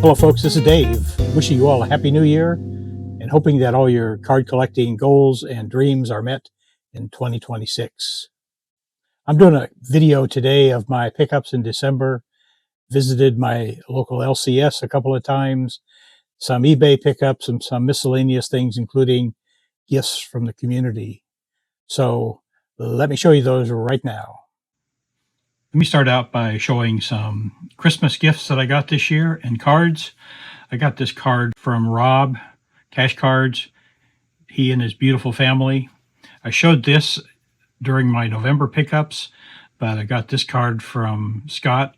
Hello folks, this is Dave, wishing you all a happy new year and hoping that all your card collecting goals and dreams are met in 2026. I'm doing a video today of my pickups in December, visited my local LCS a couple of times, some eBay pickups and some miscellaneous things, including gifts from the community. So let me show you those right now. Let me start out by showing some Christmas gifts that I got this year and cards. I got this card from Rob, Cash Cards, he and his beautiful family. I showed this during my November pickups, but I got this card from Scott,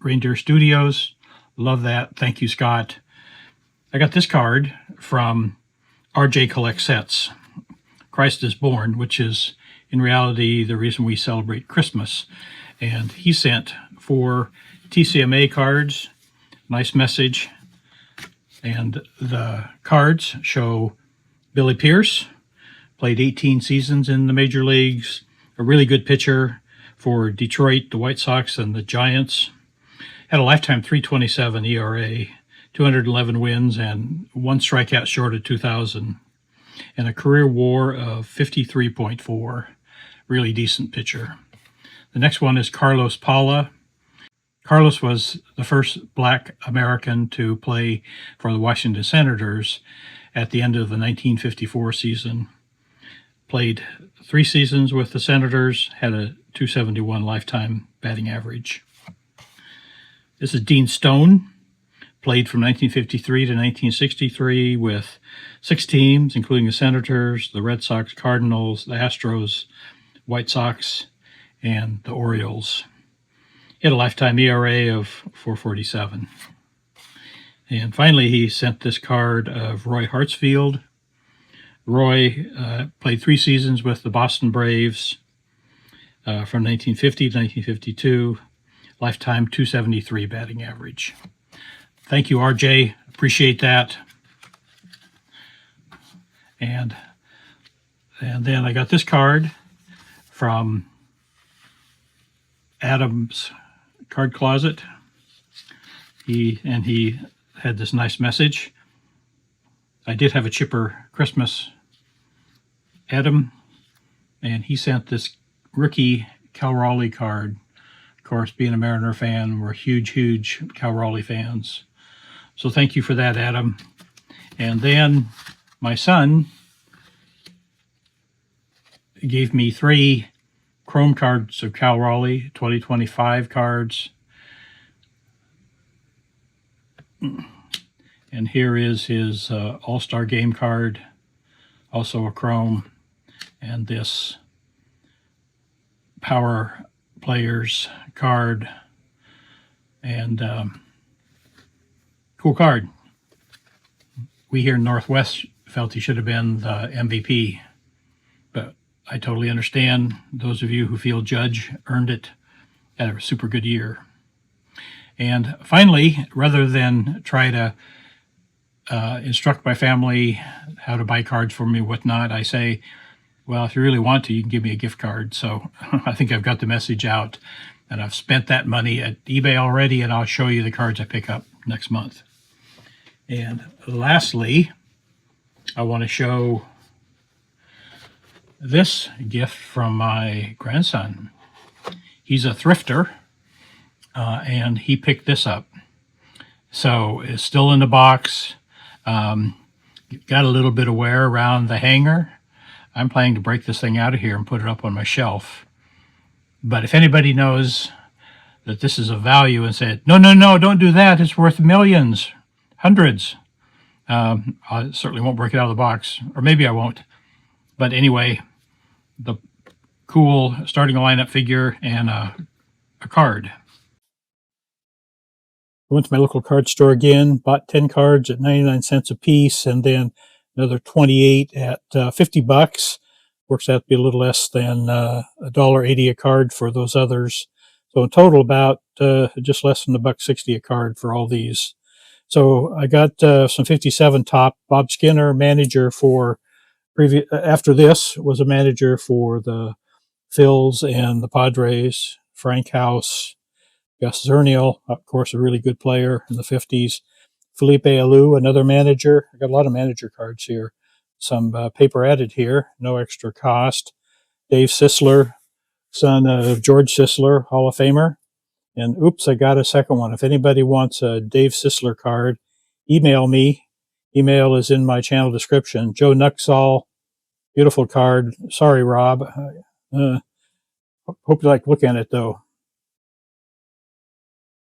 Reindeer Studios. Love that. Thank you, Scott. I got this card from RJ Collect Sets, Christ is Born, which is in reality the reason we celebrate Christmas. And he sent 4 TCMA cards, nice message. And the cards show Billy Pierce, played 18 seasons in the major leagues, a really good pitcher for Detroit, the White Sox, and the Giants. Had a lifetime .327 ERA, 211 wins, and 1 strikeout short of 2,000, and a career WAR of 53.4. Really decent pitcher. The next one is Carlos Paula. Carlos was the first Black American to play for the Washington Senators at the end of the 1954 season. Played 3 seasons with the Senators, had a .271 lifetime batting average. This is Dean Stone. Played from 1953 to 1963 with 6 teams, including the Senators, the Red Sox, Cardinals, the Astros, White Sox, and the Orioles. He had a lifetime ERA of 4.47. And finally, he sent this card of Roy Hartsfield. Roy played 3 seasons with the Boston Braves from 1950 to 1952, lifetime .273 batting average. Thank you, RJ. Appreciate that. And then I got this card from Adam's Card Closet. He had this nice message. I did have a chipper Christmas, Adam, and he sent this rookie Cal Raleigh card. Of course, being a Mariner fan, we're huge Cal Raleigh fans. So thank you for that, Adam. And then my son gave me 3 Chrome cards of Cal Raleigh, 2025 cards. And here is his All-Star Game card, also a Chrome, and this Power Players card, and cool card. We here in Northwest felt he should have been the MVP, but I totally understand those of you who feel Judge earned it. Had a super good year. And finally, rather than try to instruct my family how to buy cards for me, whatnot, I say, well, if you really want to, you can give me a gift card. So I think I've got the message out, and I've spent that money at eBay already, and I'll show you the cards I pick up next month. And lastly, I want to show this gift from my grandson. He's a thrifter, and he picked this up. So it's still in the box. Got a little bit of wear around the hanger. I'm planning to break this thing out of here and put it up on my shelf. But if anybody knows that this is of value and said, no, don't do that, it's worth millions, hundreds, I certainly won't break it out of the box, or maybe I won't. But anyway, the cool starting a lineup figure and a card. I went to my local card store again, bought 10 cards at 99 cents a piece, and then another 28 at $50. Works out to be a little less than $1.80 a card for those others. So in total, about just less than $1.60 a card for all these. So I got some 57 top. Bob Skinner, manager for after this, was a manager for the Phils and the Padres. Frank House, Gus Zernial, of course, a really good player in the 50s. Felipe Alou, another manager. I got a lot of manager cards here. Some paper added here, no extra cost. Dave Sisler, son of George Sisler, Hall of Famer. And oops, I got a second one. If anybody wants a Dave Sisler card, email me. Email is in my channel description. Joe Nuxall, beautiful card. Sorry, Rob. Hope you like looking at it, though.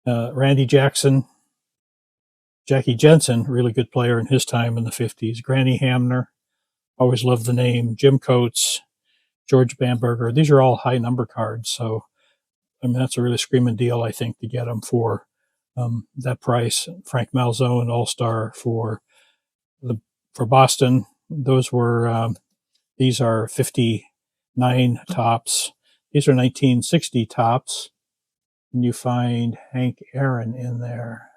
Randy Jackson, Jackie Jensen, really good player in his time in the 50s. Granny Hamner, always loved the name. Jim Coates, George Bamberger. These are all high number cards, so I mean that's a really screaming deal, I think, to get them for that price. Frank Malzone, All-Star for Boston. Those were these are 59 tops. These are 1960 tops, and you find Hank Aaron in there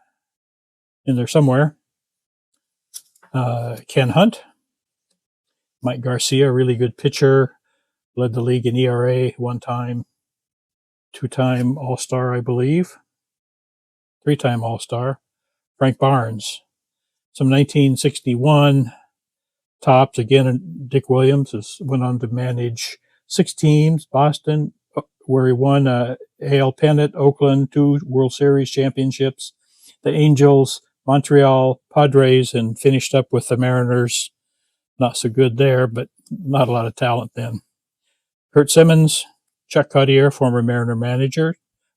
somewhere. Ken Hunt, Mike Garcia, really good pitcher, led the league in ERA one time, two-time All-Star, I believe, three-time All-Star. Frank Barnes, some 1961 tops. Again, Dick Williams went on to manage 6 teams, Boston, where he won AL pennant, Oakland, 2 World Series championships, the Angels, Montreal, Padres, and finished up with the Mariners. Not so good there, but not a lot of talent then. Kurt Simmons, Chuck Cottier, former Mariner manager,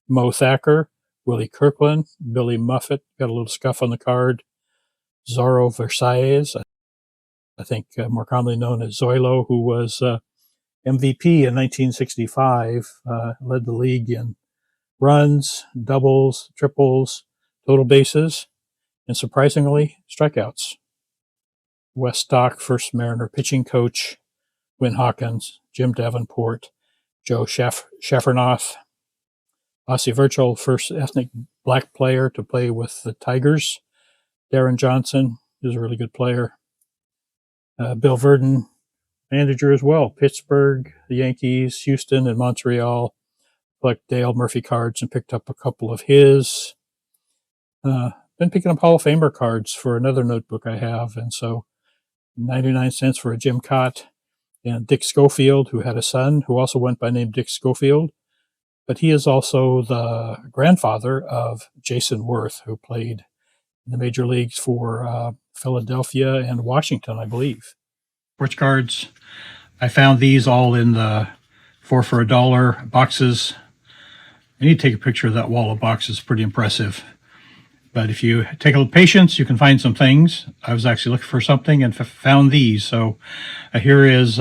Mo Thacker, Willie Kirkland, Billy Muffet, got a little scuff on the card, Zorro Versailles, I think more commonly known as Zoilo, who was MVP in 1965, led the league in runs, doubles, triples, total bases, and surprisingly, strikeouts. Wes Stock, first Mariner pitching coach, Win Hawkins, Jim Davenport, Joe Schaffernoth, Ossie Virtual, first ethnic black player to play with the Tigers, Darren Johnson is a really good player, Bill Verdon, manager as well, Pittsburgh, the Yankees, Houston, and Montreal. Collect Dale Murphy cards and picked up a couple of his. Been picking up Hall of Famer cards for another notebook I have, and so 99 cents for a Jim Cott and Dick Schofield, who had a son who also went by name Dick Schofield, but he is also the grandfather of Jason Worth, who played in the major leagues for Philadelphia and Washington, I believe. Sports cards. I found these all in the 4 for $1 boxes. I need to take a picture of that wall of boxes. Pretty impressive. But if you take a little patience, you can find some things. I was actually looking for something and found these. So here is,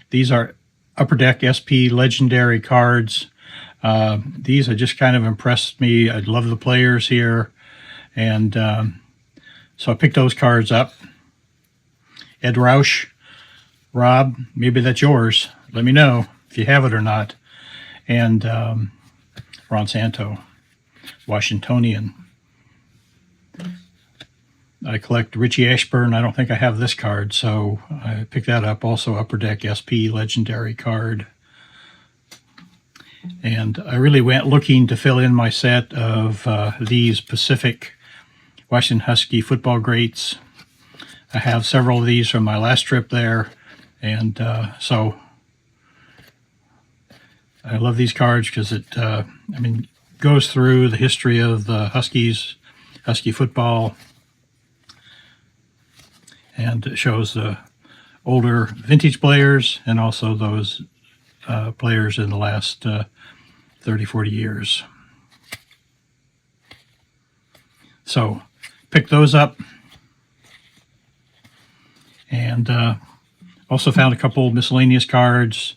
these are Upper Deck SP Legendary cards. These have just kind of impressed me. I love the players here. And so I picked those cards up. Ed Roush, Rob, maybe that's yours. Let me know if you have it or not. And Ron Santo, Washingtonian. I collect Richie Ashburn. I don't think I have this card, so I picked that up. Also Upper Deck SP Legendary card. And I really went looking to fill in my set of these Pacific Washington Husky football greats. I have several of these from my last trip there, and so I love these cards because it, goes through the history of the Huskies, Husky football, and it shows the older vintage players and also those players in the last 30, 40 years. So pick those up. And also found a couple miscellaneous cards.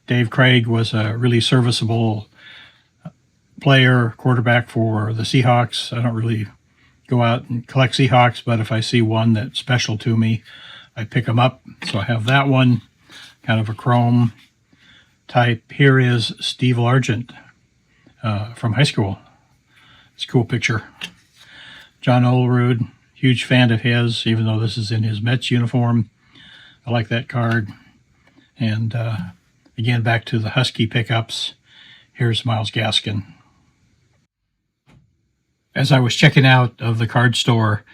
Dave Craig was a really serviceable player, quarterback for the Seahawks. I don't really go out and collect Seahawks, but if I see one that's special to me, I pick them up. So I have that one, kind of a chrome type. Here is Steve Largent from high school. It's a cool picture. John Olerud, huge fan of his, even though this is in his Mets uniform. I like that card. And again, back to the Husky pickups. Here's Myles Gaskin. As I was checking out of the card store,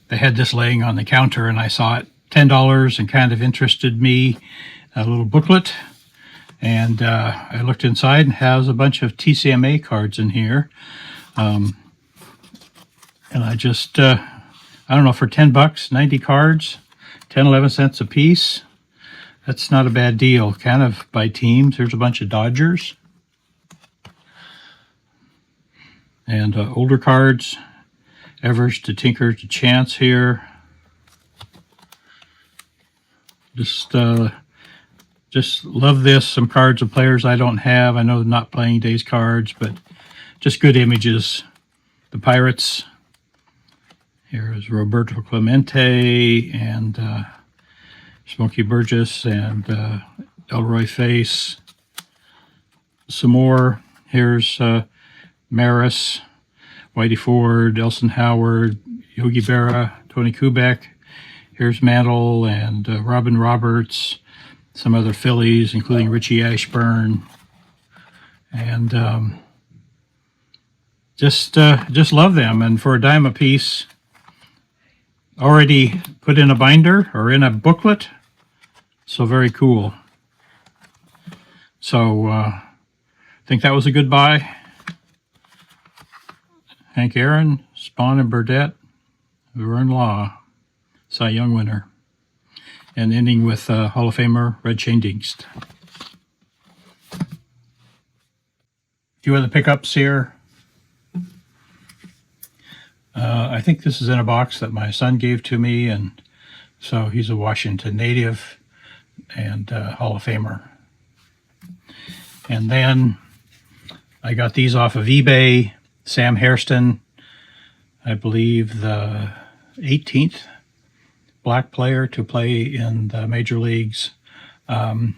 they had this laying on the counter, and I saw it $10 and kind of interested me. A little booklet, and I looked inside and has a bunch of TCMA cards in here. And I just, I don't know, for $10, 90 cards, 11 cents a piece. That's not a bad deal, kind of by teams. There's a bunch of Dodgers. And older cards, Evers to Tinker to Chance here. Just love this. Some cards of players I don't have. I know they're not playing days cards, but just good images. The Pirates. Here is Roberto Clemente and Smokey Burgess and Elroy Face. Some more. Here's Maris, Whitey Ford, Elson Howard, Yogi Berra, Tony Kubek. Here's Mantle and Robin Roberts. Some other Phillies, including Richie Ashburn, and just love them. And for $0.10 a piece, already put in a binder or in a booklet, so very cool. So I think that was a good buy. Hank Aaron, Spahn and Burdette, Vern Law, Cy Young winner. And ending with Hall of Famer Red Shane Dingst. A few other pickups here. I think this is in a box that my son gave to me, and so he's a Washington native and Hall of Famer. And then I got these off of eBay. Sam Hairston, I believe the 18th black player to play in the major leagues. I'll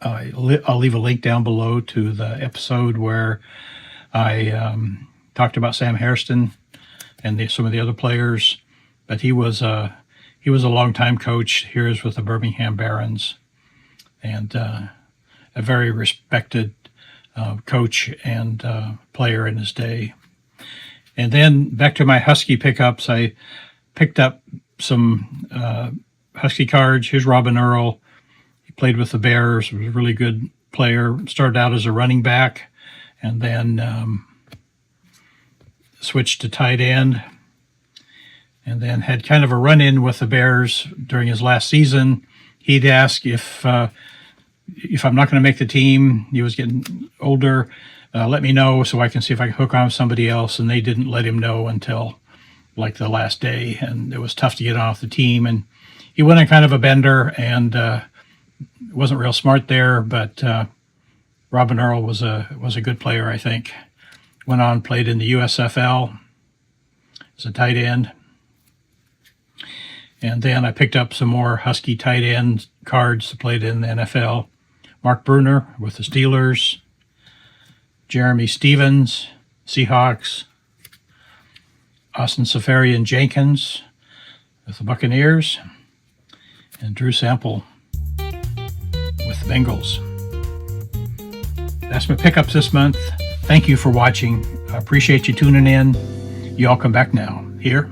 leave a link down below to the episode where I talked about Sam Hairston and some of the other players. But he was a longtime coach. Here's with the Birmingham Barons, and a very respected coach and player in his day. And then back to my Husky pickups, I picked up some Husky cards. Here's Robin Earl. He played with the Bears, was a really good player. Started out as a running back and then switched to tight end, and then had kind of a run-in with the Bears during his last season. He'd ask if I'm not going to make the team, he was getting older, let me know so I can see if I can hook on somebody else. And they didn't let him know until like the last day, and it was tough to get off the team. And he went on kind of a bender and wasn't real smart there, but Robin Earl was a good player, I think. Went on, played in the USFL as a tight end. And then I picked up some more Husky tight end cards that played in the NFL. Mark Bruner with the Steelers. Jeremy Stevens, Seahawks. Austin Safarian Jenkins with the Buccaneers. And Drew Sample with the Bengals. That's my pickups this month. Thank you for watching. I appreciate you tuning in. You all come back now. Here.